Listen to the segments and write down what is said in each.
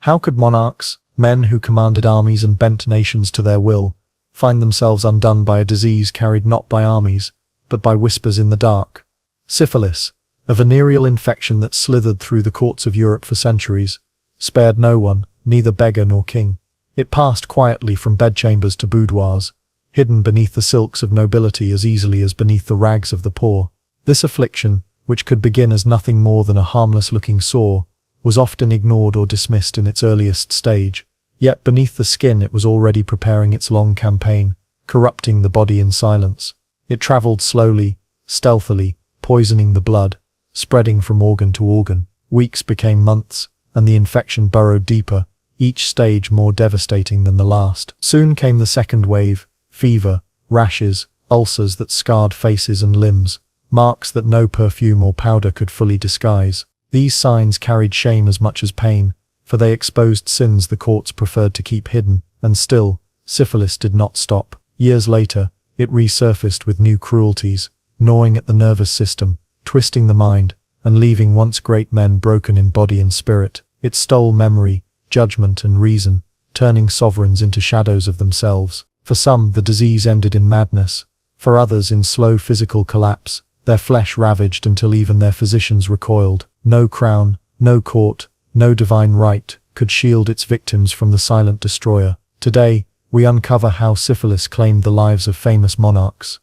How could monarchs, men who commanded armies and bent nations to their will, find themselves undone by a disease carried not by armies, but by whispers in the dark? Syphilis, a venereal infection that slithered through the courts of Europe for centuries, spared no one, neither beggar nor king. It passed quietly from bedchambers to boudoirs, hidden beneath the silks of nobility as easily as beneath the rags of the poor. This affliction, which could begin as nothing more than a harmless-looking sore, was often ignored or dismissed in its earliest stage, yet beneath the skin it was already preparing its long campaign, corrupting the body in silence. It traveled slowly, stealthily, poisoning the blood, spreading from organ to organ. Weeks became months, and the infection burrowed deeper, each stage more devastating than the last. Soon came the second wave: fever, rashes, ulcers that scarred faces and limbs, marks that no perfume or powder could fully disguise. These signs carried shame as much as pain, for they exposed sins the courts preferred to keep hidden. And still, syphilis did not stop. Years later, it resurfaced with new cruelties, gnawing at the nervous system, twisting the mind, and leaving once great men broken in body and spirit. It stole memory, judgment and reason, turning sovereigns into shadows of themselves. For some, the disease ended in madness. For others, in slow physical collapse, their flesh ravaged until even their physicians recoiled. No crown, no court, no divine right could shield its victims from the silent destroyer. Today, we uncover how syphilis claimed the lives of famous monarchs.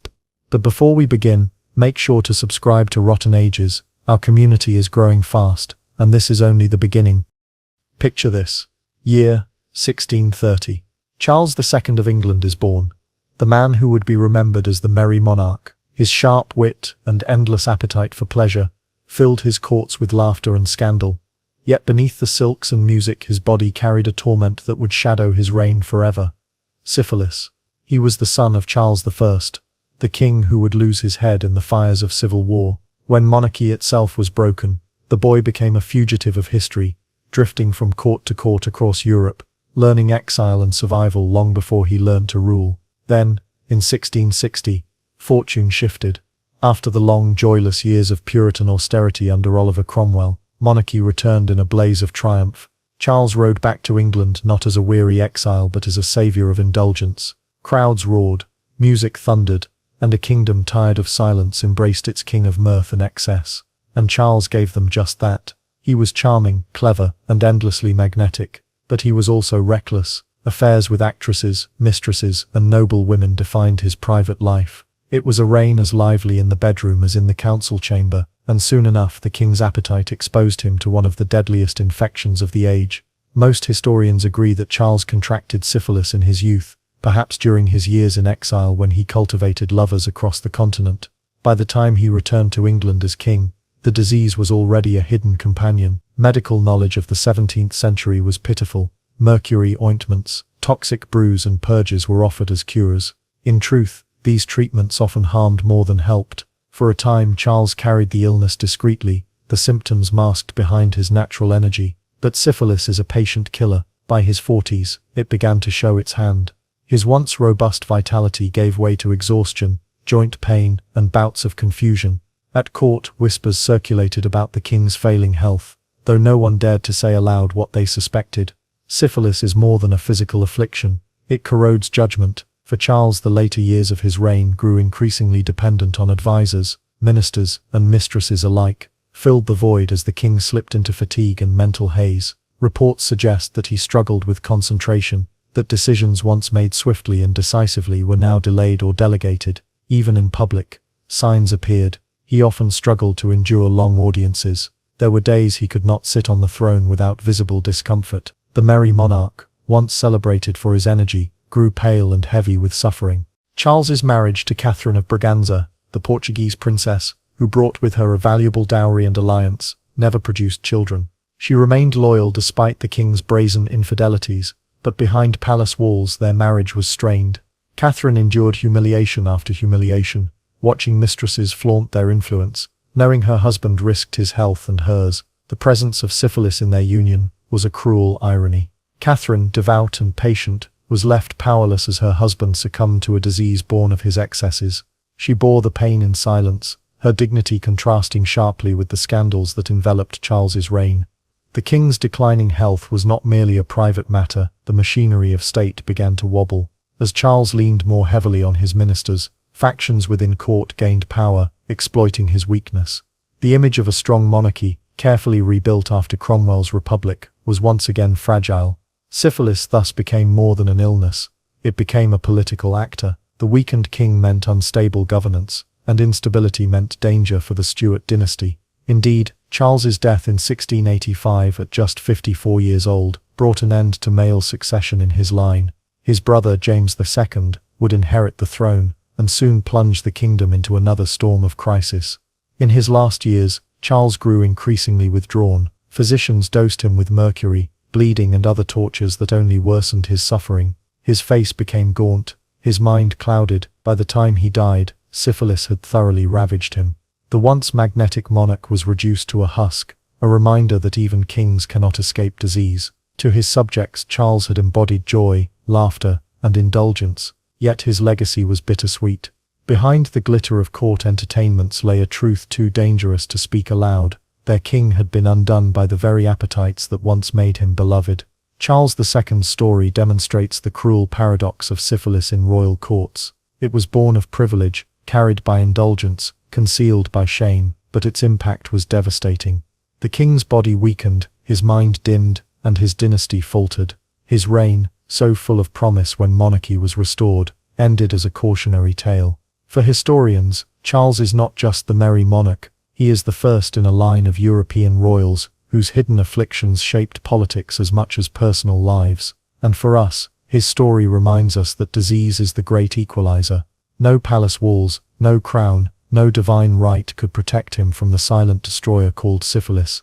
But before we begin, make sure to subscribe to Rotten Ages. Our community is growing fast, and this is only the beginning. Picture this. Year, 1630. Charles II of England is born. The man who would be remembered as the Merry Monarch. His sharp wit and endless appetite for pleasure filled his courts with laughter and scandal. Yet beneath the silks and music his body carried a torment that would shadow his reign forever. Syphilis. He was the son of Charles I, the king who would lose his head in the fires of civil war. When monarchy itself was broken, the boy became a fugitive of history, drifting from court to court across Europe, learning exile and survival long before he learned to rule. Then, in 1660, fortune shifted. After the long, joyless years of Puritan austerity under Oliver Cromwell, monarchy returned in a blaze of triumph. Charles rode back to England not as a weary exile but as a savior of indulgence. Crowds roared, music thundered, and a kingdom tired of silence embraced its king of mirth and excess. And Charles gave them just that. He was charming, clever, and endlessly magnetic, but he was also reckless. Affairs with actresses, mistresses, and noble women defined his private life. It was a reign as lively in the bedroom as in the council chamber, and soon enough the king's appetite exposed him to one of the deadliest infections of the age. Most historians agree that Charles contracted syphilis in his youth, perhaps during his years in exile when he cultivated lovers across the continent. By the time he returned to England as king, the disease was already a hidden companion. Medical knowledge of the 17th century was pitiful. Mercury ointments, toxic brews and purges were offered as cures. In truth, these treatments often harmed more than helped. For a time Charles carried the illness discreetly, the symptoms masked behind his natural energy. But syphilis is a patient killer. By his 40s, it began to show its hand. His once robust vitality gave way to exhaustion, joint pain, and bouts of confusion. At court, whispers circulated about the king's failing health, though no one dared to say aloud what they suspected. Syphilis is more than a physical affliction. It corrodes judgment. For Charles, the later years of his reign grew increasingly dependent on advisors, ministers, and mistresses alike, filled the void as the king slipped into fatigue and mental haze. Reports suggest that he struggled with concentration, that decisions once made swiftly and decisively were now delayed or delegated. Even in public, signs appeared. He often struggled to endure long audiences. There were days he could not sit on the throne without visible discomfort. The Merry Monarch, once celebrated for his energy, grew pale and heavy with suffering. Charles's marriage to Catherine of Braganza, the Portuguese princess, who brought with her a valuable dowry and alliance, never produced children. She remained loyal despite the king's brazen infidelities, but behind palace walls their marriage was strained. Catherine endured humiliation after humiliation, watching mistresses flaunt their influence, knowing her husband risked his health and hers. The presence of syphilis in their union was a cruel irony. Catherine, devout and patient, was left powerless as her husband succumbed to a disease born of his excesses. She bore the pain in silence, her dignity contrasting sharply with the scandals that enveloped Charles's reign. The king's declining health was not merely a private matter, the machinery of state began to wobble. As Charles leaned more heavily on his ministers, factions within court gained power, exploiting his weakness. The image of a strong monarchy, carefully rebuilt after Cromwell's republic, was once again fragile. Syphilis thus became more than an illness. It became a political actor. The weakened king meant unstable governance, and instability meant danger for the Stuart dynasty. Indeed, Charles's death in 1685 at just 54 years old brought an end to male succession in his line. His brother James II would inherit the throne, and soon plunge the kingdom into another storm of crisis. In his last years, Charles grew increasingly withdrawn. Physicians dosed him with mercury, bleeding and other tortures that only worsened his suffering. His face became gaunt, his mind clouded. By the time he died, syphilis had thoroughly ravaged him. The once magnetic monarch was reduced to a husk, a reminder that even kings cannot escape disease. To his subjects, Charles had embodied joy, laughter, and indulgence, yet his legacy was bittersweet. Behind the glitter of court entertainments lay a truth too dangerous to speak aloud. Their king had been undone by the very appetites that once made him beloved. Charles II's story demonstrates the cruel paradox of syphilis in royal courts. It was born of privilege, carried by indulgence, concealed by shame, but its impact was devastating. The king's body weakened, his mind dimmed, and his dynasty faltered. His reign, so full of promise when monarchy was restored, ended as a cautionary tale. For historians, Charles is not just the merry monarch, he is the first in a line of European royals whose hidden afflictions shaped politics as much as personal lives. And for us, his story reminds us that disease is the great equalizer. No palace walls, no crown, no divine right could protect him from the silent destroyer called syphilis.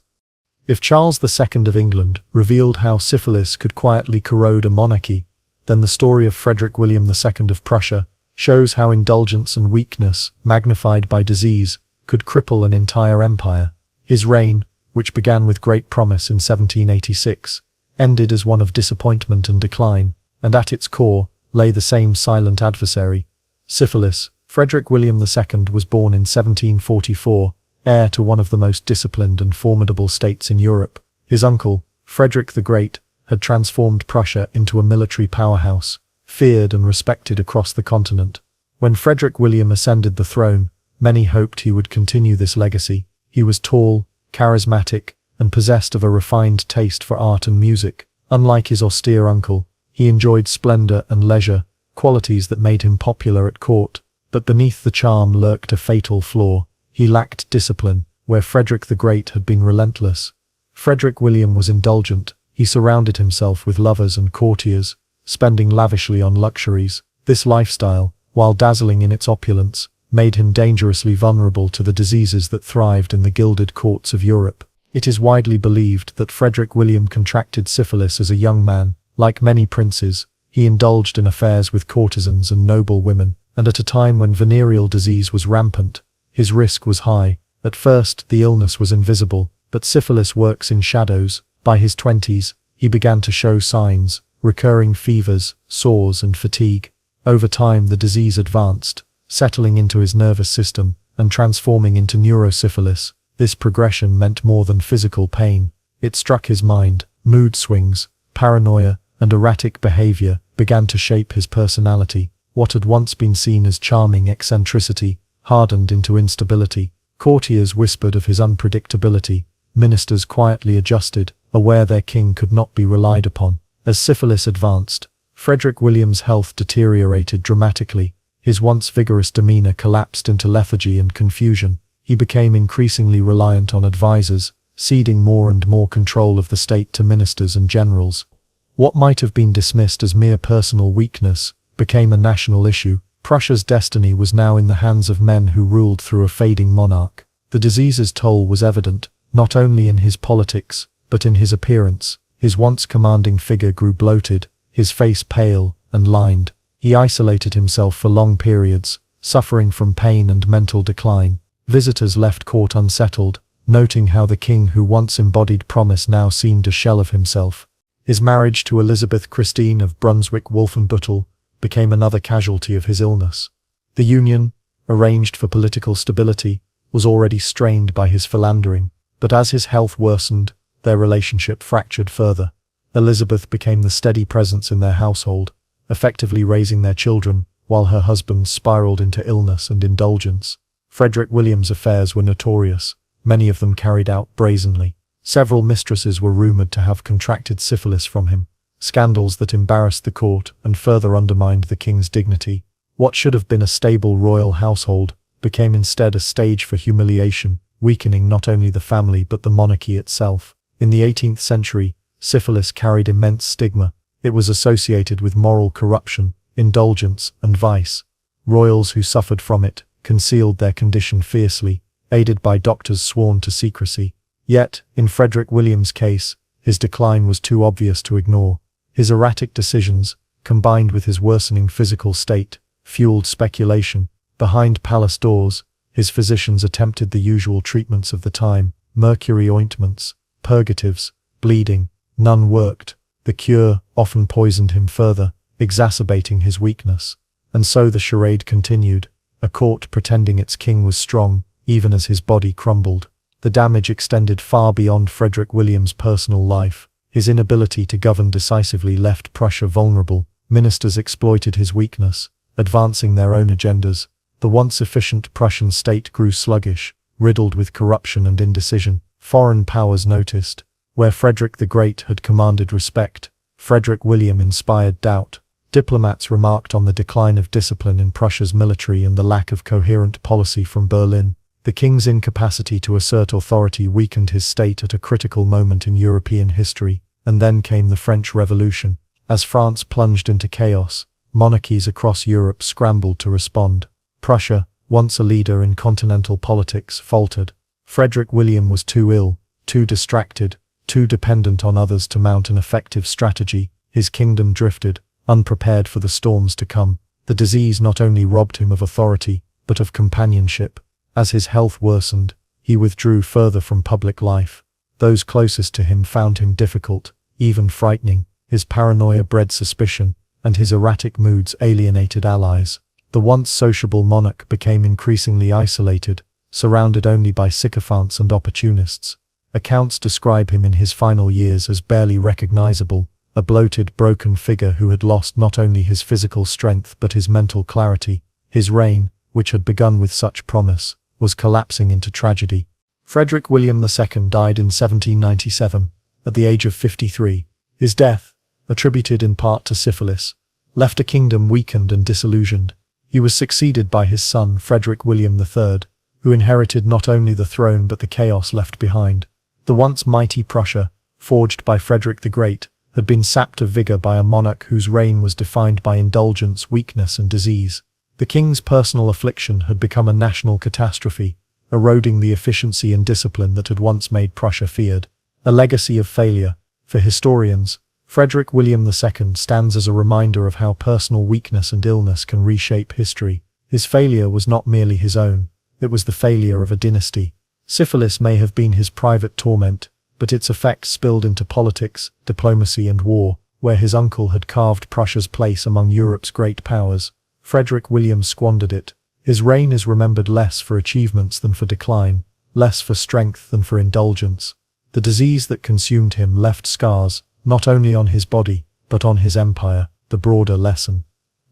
If Charles II of England revealed how syphilis could quietly corrode a monarchy, then the story of Frederick William II of Prussia shows how indulgence and weakness, magnified by disease, could cripple an entire empire. His reign, which began with great promise in 1786, ended as one of disappointment and decline, and at its core lay the same silent adversary, syphilis. Frederick William II was born in 1744, heir to one of the most disciplined and formidable states in Europe. His uncle, Frederick the Great, had transformed Prussia into a military powerhouse, feared and respected across the continent. When Frederick William ascended the throne, many hoped he would continue this legacy. He was tall, charismatic, and possessed of a refined taste for art and music. Unlike his austere uncle, he enjoyed splendor and leisure, qualities that made him popular at court. But beneath the charm lurked a fatal flaw. He lacked discipline, where Frederick the Great had been relentless. Frederick William was indulgent. He surrounded himself with lovers and courtiers, spending lavishly on luxuries. This lifestyle, while dazzling in its opulence, made him dangerously vulnerable to the diseases that thrived in the gilded courts of Europe. It is widely believed that Frederick William contracted syphilis as a young man. Like many princes, he indulged in affairs with courtesans and noble women, and at a time when venereal disease was rampant, his risk was high. At first, the illness was invisible, but syphilis works in shadows. By his 20s, he began to show signs, recurring fevers, sores, and fatigue. Over time, the disease advanced, settling into his nervous system and transforming into neurosyphilis. This progression meant more than physical pain. It struck his mind. Mood swings, paranoia, and erratic behavior began to shape his personality. What had once been seen as charming eccentricity hardened into instability. Courtiers whispered of his unpredictability. Ministers quietly adjusted, aware their king could not be relied upon. As syphilis advanced, Frederick William's health deteriorated dramatically. His once vigorous demeanor collapsed into lethargy and confusion. He became increasingly reliant on advisors, ceding more and more control of the state to ministers and generals. What might have been dismissed as mere personal weakness became a national issue. Prussia's destiny was now in the hands of men who ruled through a fading monarch. The disease's toll was evident, not only in his politics, but in his appearance. His once commanding figure grew bloated, his face pale and lined. He isolated himself for long periods, suffering from pain and mental decline. Visitors left court unsettled, noting how the king who once embodied promise now seemed a shell of himself. His marriage to Elizabeth Christine of Brunswick-Wolfenbüttel became another casualty of his illness. The union, arranged for political stability, was already strained by his philandering. But as his health worsened, their relationship fractured further. Elizabeth became the steady presence in their household, effectively raising their children, while her husband spiraled into illness and indulgence. Frederick William's affairs were notorious, many of them carried out brazenly. Several mistresses were rumoured to have contracted syphilis from him, scandals that embarrassed the court and further undermined the king's dignity. What should have been a stable royal household became instead a stage for humiliation, weakening not only the family but the monarchy itself. In the 18th century, syphilis carried immense stigma. It was associated with moral corruption, indulgence, and vice. Royals who suffered from it concealed their condition fiercely, aided by doctors sworn to secrecy. Yet, in Frederick William's case, his decline was too obvious to ignore. His erratic decisions, combined with his worsening physical state, fueled speculation. Behind palace doors, his physicians attempted the usual treatments of the time: mercury ointments, purgatives, bleeding. None worked. The cure often poisoned him further, exacerbating his weakness. And so the charade continued, a court pretending its king was strong, even as his body crumbled. The damage extended far beyond Frederick William's personal life. His inability to govern decisively left Prussia vulnerable. Ministers exploited his weakness, advancing their own agendas. The once efficient Prussian state grew sluggish, riddled with corruption and indecision. Foreign powers noticed. Where Frederick the Great had commanded respect, Frederick William inspired doubt. Diplomats remarked on the decline of discipline in Prussia's military and the lack of coherent policy from Berlin. The king's incapacity to assert authority weakened his state at a critical moment in European history. And then came the French Revolution. As France plunged into chaos, monarchies across Europe scrambled to respond. Prussia, once a leader in continental politics, faltered. Frederick William was too ill, too distracted, too dependent on others to mount an effective strategy. His kingdom drifted, unprepared for the storms to come. The disease not only robbed him of authority, but of companionship. As his health worsened, he withdrew further from public life. Those closest to him found him difficult, even frightening. His paranoia bred suspicion, and his erratic moods alienated allies. The once sociable monarch became increasingly isolated, surrounded only by sycophants and opportunists. Accounts describe him in his final years as barely recognizable, a bloated, broken figure who had lost not only his physical strength but his mental clarity. His reign, which had begun with such promise, was collapsing into tragedy. Frederick William II died in 1797, at the age of 53. His death, attributed in part to syphilis, left a kingdom weakened and disillusioned. He was succeeded by his son Frederick William III, who inherited not only the throne but the chaos left behind. The once mighty Prussia, forged by Frederick the Great, had been sapped of vigor by a monarch whose reign was defined by indulgence, weakness, and disease. The king's personal affliction had become a national catastrophe, eroding the efficiency and discipline that had once made Prussia feared. A legacy of failure. For historians, Frederick William II stands as a reminder of how personal weakness and illness can reshape history. His failure was not merely his own, it was the failure of a dynasty. Syphilis may have been his private torment, but its effects spilled into politics, diplomacy, and war, where his uncle had carved Prussia's place among Europe's great powers. Frederick William squandered it. His reign is remembered less for achievements than for decline, less for strength than for indulgence. The disease that consumed him left scars, not only on his body, but on his empire. The broader lesson.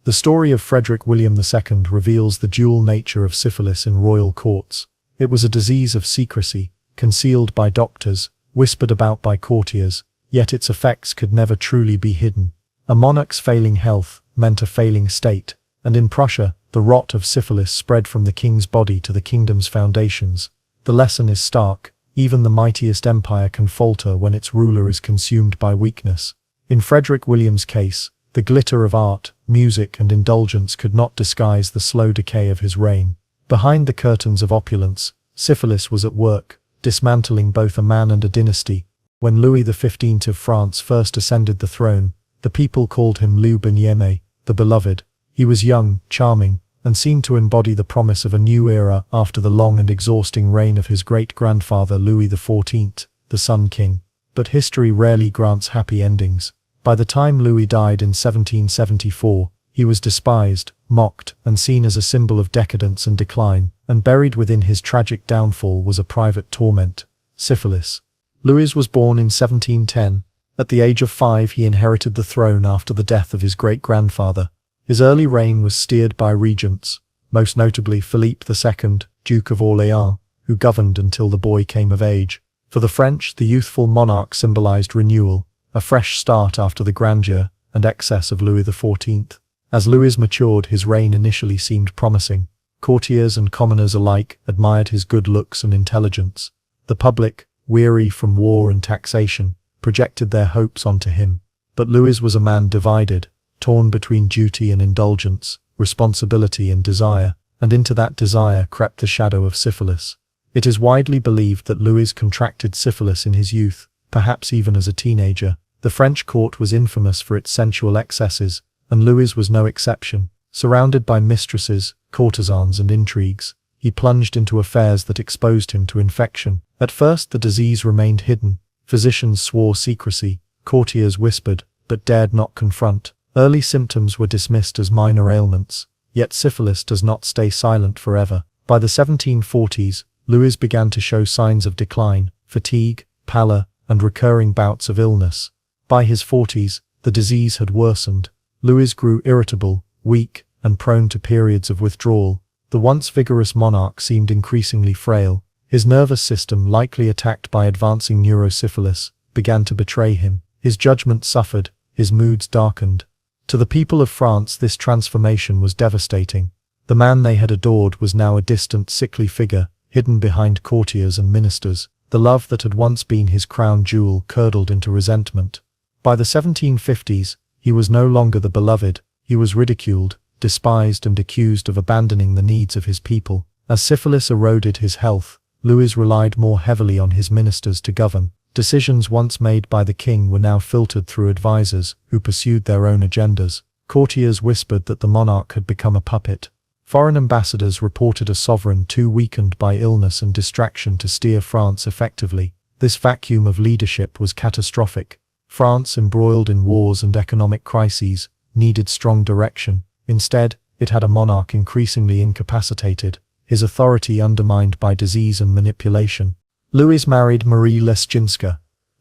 The story of Frederick William II reveals the dual nature of syphilis in royal courts. It was a disease of secrecy, concealed by doctors, whispered about by courtiers, yet its effects could never truly be hidden. A monarch's failing health meant a failing state, and in Prussia, the rot of syphilis spread from the king's body to the kingdom's foundations. The lesson is stark: even the mightiest empire can falter when its ruler is consumed by weakness. In Frederick William's case, the glitter of art, music, and indulgence could not disguise the slow decay of his reign. Behind the curtains of opulence, syphilis was at work, dismantling both a man and a dynasty. When Louis XV of France first ascended the throne, the people called him Le Bien-Aimé, the beloved. He was young, charming, and seemed to embody the promise of a new era after the long and exhausting reign of his great-grandfather Louis XIV, the Sun King. But history rarely grants happy endings. By the time Louis died in 1774, he was despised, mocked, and seen as a symbol of decadence and decline, and buried within his tragic downfall was a private torment: syphilis. Louis was born in 1710. At the age of 5 he inherited the throne after the death of his great-grandfather. His early reign was steered by regents, most notably Philippe II, Duke of Orléans, who governed until the boy came of age. For the French, the youthful monarch symbolized renewal, a fresh start after the grandeur and excess of Louis XIV. As Louis matured, his reign initially seemed promising. Courtiers and commoners alike admired his good looks and intelligence. The public, weary from war and taxation, projected their hopes onto him. But Louis was a man divided, torn between duty and indulgence, responsibility and desire, and into that desire crept the shadow of syphilis. It is widely believed that Louis contracted syphilis in his youth, perhaps even as a teenager. The French court was infamous for its sensual excesses, and Louis was no exception. Surrounded by mistresses, courtesans and intrigues, he plunged into affairs that exposed him to infection. At first the disease remained hidden. Physicians swore secrecy, courtiers whispered, but dared not confront. Early symptoms were dismissed as minor ailments, yet syphilis does not stay silent forever. By the 1740s, Louis began to show signs of decline, fatigue, pallor, and recurring bouts of illness. By his 40s, the disease had worsened. Louis grew irritable, weak, and prone to periods of withdrawal. The once vigorous monarch seemed increasingly frail. His nervous system, likely attacked by advancing neurosyphilis, began to betray him. His judgment suffered, his moods darkened. To the people of France this transformation was devastating. The man they had adored was now a distant, sickly figure, hidden behind courtiers and ministers. The love that had once been his crown jewel curdled into resentment. By the 1750s, he was no longer the beloved. He was ridiculed, despised and accused of abandoning the needs of his people. As syphilis eroded his health, Louis relied more heavily on his ministers to govern. Decisions once made by the king were now filtered through advisors who pursued their own agendas. Courtiers whispered that the monarch had become a puppet. Foreign ambassadors reported a sovereign too weakened by illness and distraction to steer France effectively. This vacuum of leadership was catastrophic. France, embroiled in wars and economic crises, needed strong direction. Instead, it had a monarch increasingly incapacitated, his authority undermined by disease and manipulation. Louis married Marie Leszczyńska,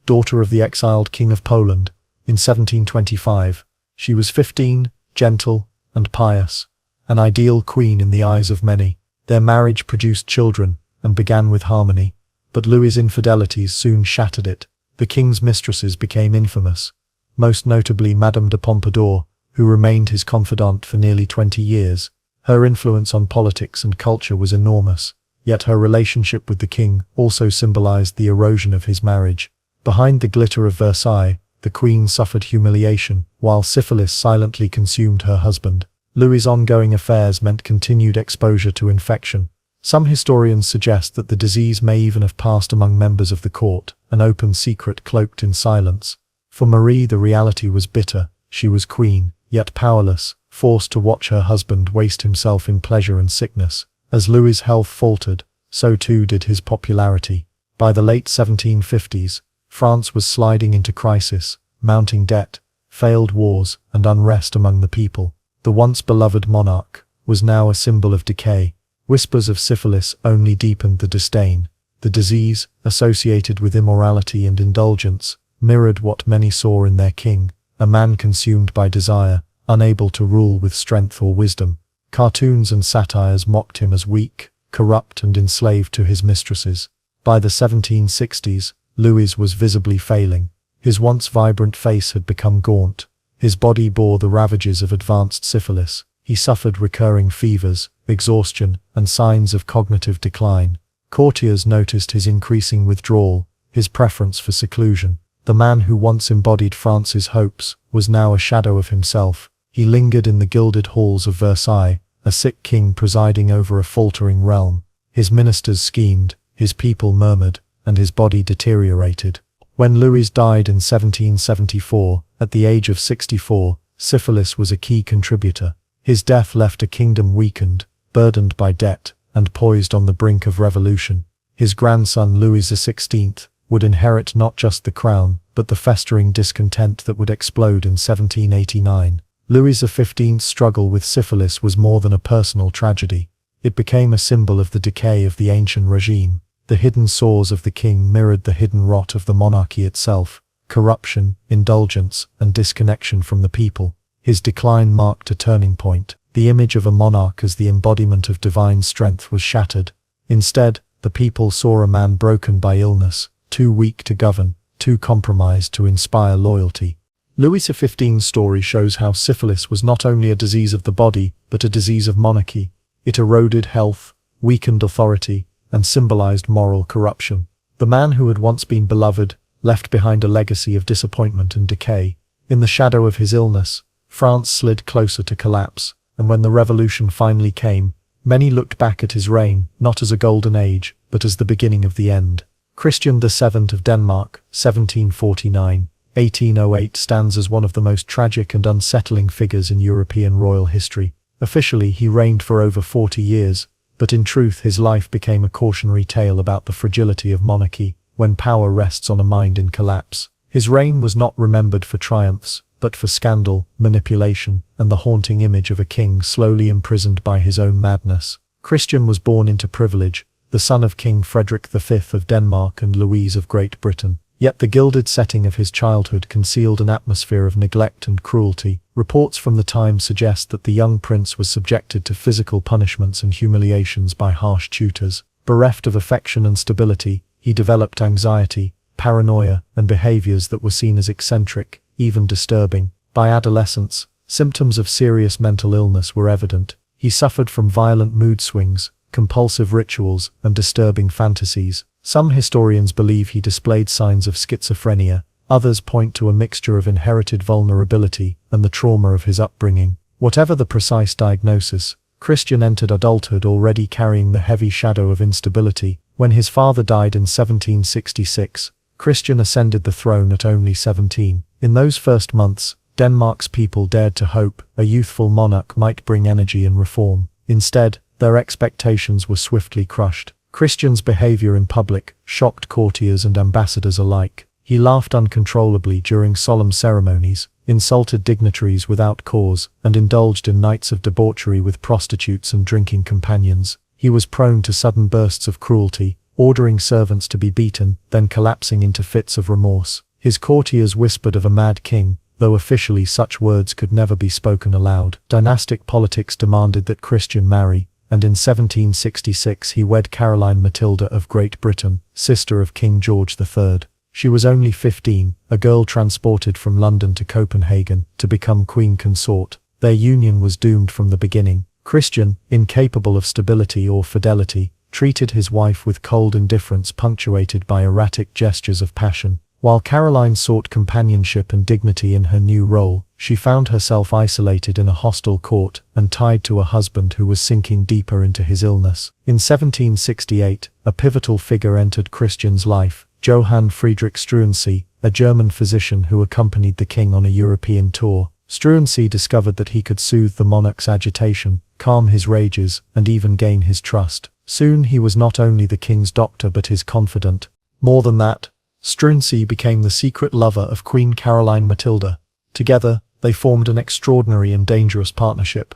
daughter of the exiled King of Poland, in 1725. She was 15, gentle, and pious, an ideal queen in the eyes of many. Their marriage produced children, and began with harmony. But Louis's infidelities soon shattered it. The king's mistresses became infamous, most notably Madame de Pompadour, who remained his confidant for nearly 20 years. Her influence on politics and culture was enormous, yet her relationship with the king also symbolized the erosion of his marriage. Behind the glitter of Versailles, the queen suffered humiliation, while syphilis silently consumed her husband. Louis's ongoing affairs meant continued exposure to infection. Some historians suggest that the disease may even have passed among members of the court, an open secret cloaked in silence. For Marie the reality was bitter. She was queen, yet powerless, forced to watch her husband waste himself in pleasure and sickness. As Louis's health faltered, so too did his popularity. By the late 1750s, France was sliding into crisis, mounting debt, failed wars, and unrest among the people. The once beloved monarch was now a symbol of decay. Whispers of syphilis only deepened the disdain. The disease, associated with immorality and indulgence, mirrored what many saw in their king, a man consumed by desire, unable to rule with strength or wisdom. Cartoons and satires mocked him as weak, corrupt and enslaved to his mistresses. By the 1760s, Louis was visibly failing. His once vibrant face had become gaunt. His body bore the ravages of advanced syphilis. He suffered recurring fevers, exhaustion, and signs of cognitive decline. Courtiers noticed his increasing withdrawal, his preference for seclusion. The man who once embodied France's hopes was now a shadow of himself. He lingered in the gilded halls of Versailles, a sick king presiding over a faltering realm. His ministers schemed, his people murmured, and his body deteriorated. When Louis died in 1774, at the age of 64, syphilis was a key contributor. His death left a kingdom weakened, burdened by debt, and poised on the brink of revolution. His grandson Louis XVI would inherit not just the crown, but the festering discontent that would explode in 1789. Louis XV's struggle with syphilis was more than a personal tragedy. It became a symbol of the decay of the ancient regime. The hidden sores of the king mirrored the hidden rot of the monarchy itself: corruption, indulgence, and disconnection from the people. His decline marked a turning point. The image of a monarch as the embodiment of divine strength was shattered. Instead, the people saw a man broken by illness, too weak to govern, too compromised to inspire loyalty. Louis XV's story shows how syphilis was not only a disease of the body, but a disease of monarchy. It eroded health, weakened authority, and symbolized moral corruption. The man who had once been beloved left behind a legacy of disappointment and decay. In the shadow of his illness, France slid closer to collapse, and when the revolution finally came, many looked back at his reign not as a golden age, but as the beginning of the end. Christian VII of Denmark, 1749–1808, stands as one of the most tragic and unsettling figures in European royal history. Officially, he reigned for over 40 years, but in truth his life became a cautionary tale about the fragility of monarchy when power rests on a mind in collapse. His reign was not remembered for triumphs, but for scandal, manipulation, and the haunting image of a king slowly imprisoned by his own madness. Christian was born into privilege, the son of King Frederick V of Denmark and Louise of Great Britain. Yet the gilded setting of his childhood concealed an atmosphere of neglect and cruelty. Reports from the time suggest that the young prince was subjected to physical punishments and humiliations by harsh tutors. Bereft of affection and stability, he developed anxiety, paranoia, and behaviors that were seen as eccentric, even disturbing. By adolescence, symptoms of serious mental illness were evident. He suffered from violent mood swings, compulsive rituals, and disturbing fantasies. Some historians believe he displayed signs of schizophrenia. Others point to a mixture of inherited vulnerability and the trauma of his upbringing. Whatever the precise diagnosis, Christian entered adulthood already carrying the heavy shadow of instability. When his father died in 1766, Christian ascended the throne at only 17. In those first months, Denmark's people dared to hope a youthful monarch might bring energy and reform. Instead, their expectations were swiftly crushed. Christian's behavior in public shocked courtiers and ambassadors alike. He laughed uncontrollably during solemn ceremonies, insulted dignitaries without cause, and indulged in nights of debauchery with prostitutes and drinking companions. He was prone to sudden bursts of cruelty, ordering servants to be beaten, then collapsing into fits of remorse. His courtiers whispered of a mad king, though officially such words could never be spoken aloud. Dynastic politics demanded that Christian marry, and in 1766 he wed Caroline Matilda of Great Britain, sister of King George III. She was only 15, a girl transported from London to Copenhagen to become queen consort. Their union was doomed from the beginning. Christian, incapable of stability or fidelity, treated his wife with cold indifference punctuated by erratic gestures of passion. While Caroline sought companionship and dignity in her new role, she found herself isolated in a hostile court and tied to a husband who was sinking deeper into his illness. In 1768, a pivotal figure entered Christian's life: Johann Friedrich Struensee, a German physician who accompanied the king on a European tour. Struensee discovered that he could soothe the monarch's agitation, calm his rages, and even gain his trust. Soon he was not only the king's doctor but his confidant. More than that, Struensee became the secret lover of Queen Caroline Matilda. Together, they formed an extraordinary and dangerous partnership.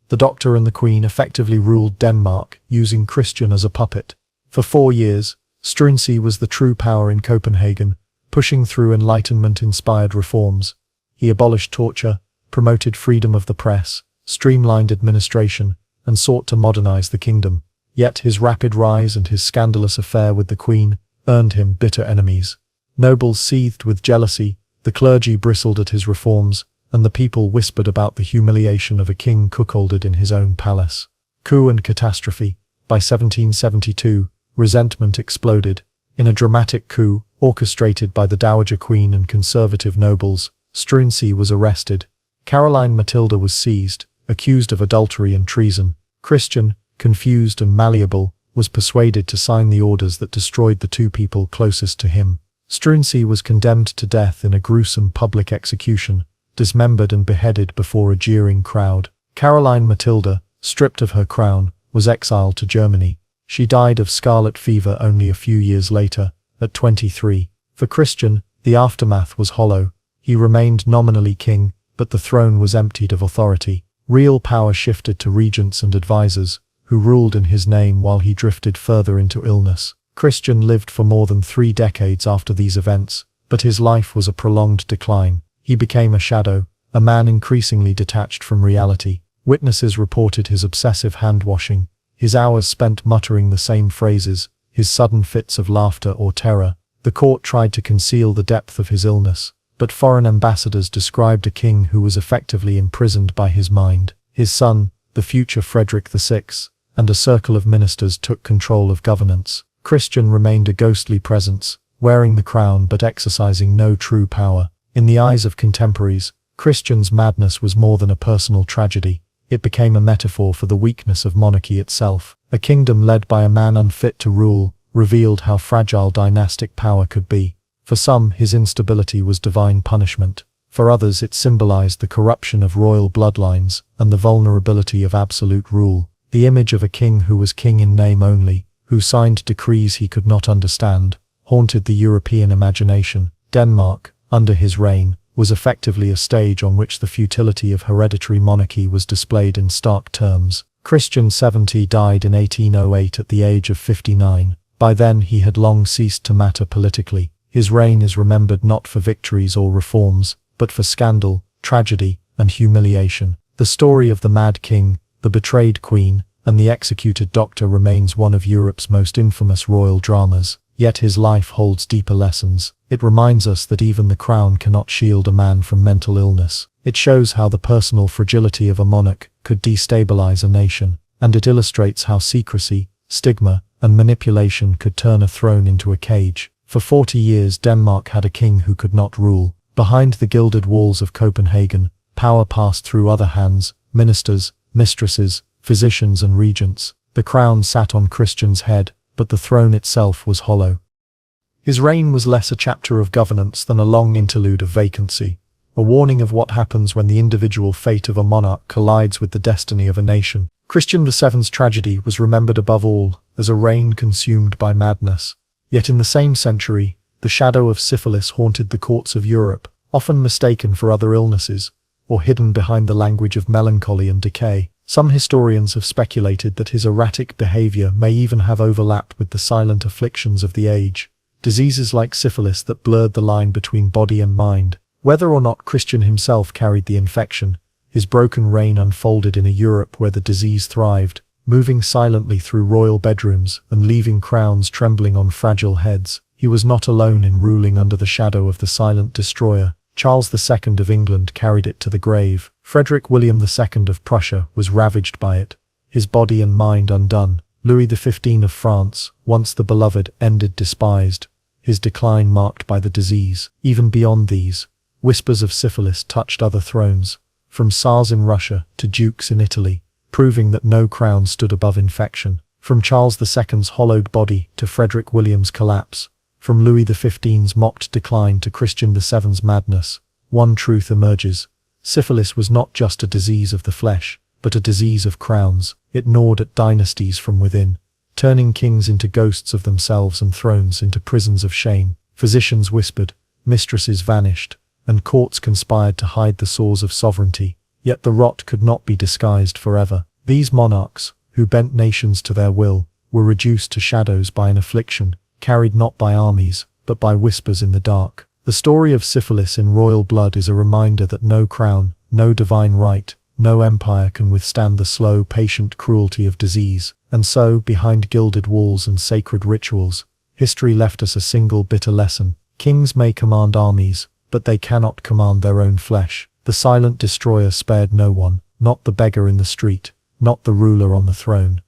The doctor and the queen effectively ruled Denmark, using Christian as a puppet. For 4 years, Struensee was the true power in Copenhagen, pushing through Enlightenment-inspired reforms. He abolished torture, promoted freedom of the press, streamlined administration, and sought to modernize the kingdom. Yet his rapid rise and his scandalous affair with the queen earned him bitter enemies. Nobles seethed with jealousy, the clergy bristled at his reforms, and the people whispered about the humiliation of a king cuckolded in his own palace. Coup and catastrophe. By 1772, resentment exploded. In a dramatic coup, orchestrated by the Dowager Queen and conservative nobles, Struensee was arrested. Caroline Matilda was seized, accused of adultery and treason. Christian, confused and malleable, was persuaded to sign the orders that destroyed the two people closest to him. Struensee was condemned to death in a gruesome public execution, dismembered and beheaded before a jeering crowd. Caroline Matilda, stripped of her crown, was exiled to Germany. She died of scarlet fever only a few years later, at 23. For Christian, the aftermath was hollow. He remained nominally king, but the throne was emptied of authority. Real power shifted to regents and advisors, who ruled in his name while he drifted further into illness. Christian lived for more than 3 decades after these events, but his life was a prolonged decline. He became a shadow, a man increasingly detached from reality. Witnesses reported his obsessive hand-washing, his hours spent muttering the same phrases, his sudden fits of laughter or terror. The court tried to conceal the depth of his illness, but foreign ambassadors described a king who was effectively imprisoned by his mind. His son, the future Frederick VI, and a circle of ministers took control of governance. Christian remained a ghostly presence, wearing the crown but exercising no true power. In the eyes of contemporaries, Christian's madness was more than a personal tragedy. It became a metaphor for the weakness of monarchy itself. A kingdom led by a man unfit to rule revealed how fragile dynastic power could be. For some, his instability was divine punishment. For others, it symbolized the corruption of royal bloodlines and the vulnerability of absolute rule. The image of a king who was king in name only, who signed decrees he could not understand, haunted the European imagination. Denmark, under his reign, was effectively a stage on which the futility of hereditary monarchy was displayed in stark terms. Christian VII died in 1808 at the age of 59. By then he had long ceased to matter politically. His reign is remembered not for victories or reforms, but for scandal, tragedy, and humiliation. The story of the Mad King, the betrayed Queen, and the executed doctor remains one of Europe's most infamous royal dramas. Yet his life holds deeper lessons. It reminds us that even the crown cannot shield a man from mental illness. It shows how the personal fragility of a monarch could destabilize a nation, and it illustrates how secrecy, stigma, and manipulation could turn a throne into a cage. For 40 years Denmark had a king who could not rule. Behind the gilded walls of Copenhagen, power passed through other hands: ministers, mistresses, physicians and regents. The crown sat on Christian's head, but the throne itself was hollow. His reign was less a chapter of governance than a long interlude of vacancy, a warning of what happens when the individual fate of a monarch collides with the destiny of a nation. Christian VII's tragedy was remembered above all as a reign consumed by madness. Yet in the same century, the shadow of syphilis haunted the courts of Europe, often mistaken for other illnesses, or hidden behind the language of melancholy and decay. Some historians have speculated that his erratic behavior may even have overlapped with the silent afflictions of the age, diseases like syphilis that blurred the line between body and mind. Whether or not Christian himself carried the infection, his broken reign unfolded in a Europe where the disease thrived, moving silently through royal bedrooms and leaving crowns trembling on fragile heads. He was not alone in ruling under the shadow of the silent destroyer. Charles II of England carried it to the grave. Frederick William II of Prussia was ravaged by it, his body and mind undone. Louis XV of France, once the beloved, ended despised, his decline marked by the disease. Even beyond these, whispers of syphilis touched other thrones, from Tsars in Russia to dukes in Italy, proving that no crown stood above infection. From Charles II's hollowed body to Frederick William's collapse, from Louis XV's mocked decline to Christian VII's madness, one truth emerges: syphilis was not just a disease of the flesh, but a disease of crowns. It gnawed at dynasties from within, turning kings into ghosts of themselves and thrones into prisons of shame. Physicians whispered, mistresses vanished, and courts conspired to hide the sores of sovereignty. Yet the rot could not be disguised forever. These monarchs, who bent nations to their will, were reduced to shadows by an affliction, carried not by armies, but by whispers in the dark. The story of syphilis in royal blood is a reminder that no crown, no divine right, no empire can withstand the slow, patient cruelty of disease. And so, behind gilded walls and sacred rituals, history left us a single bitter lesson: kings may command armies, but they cannot command their own flesh. The silent destroyer spared no one, not the beggar in the street, not the ruler on the throne.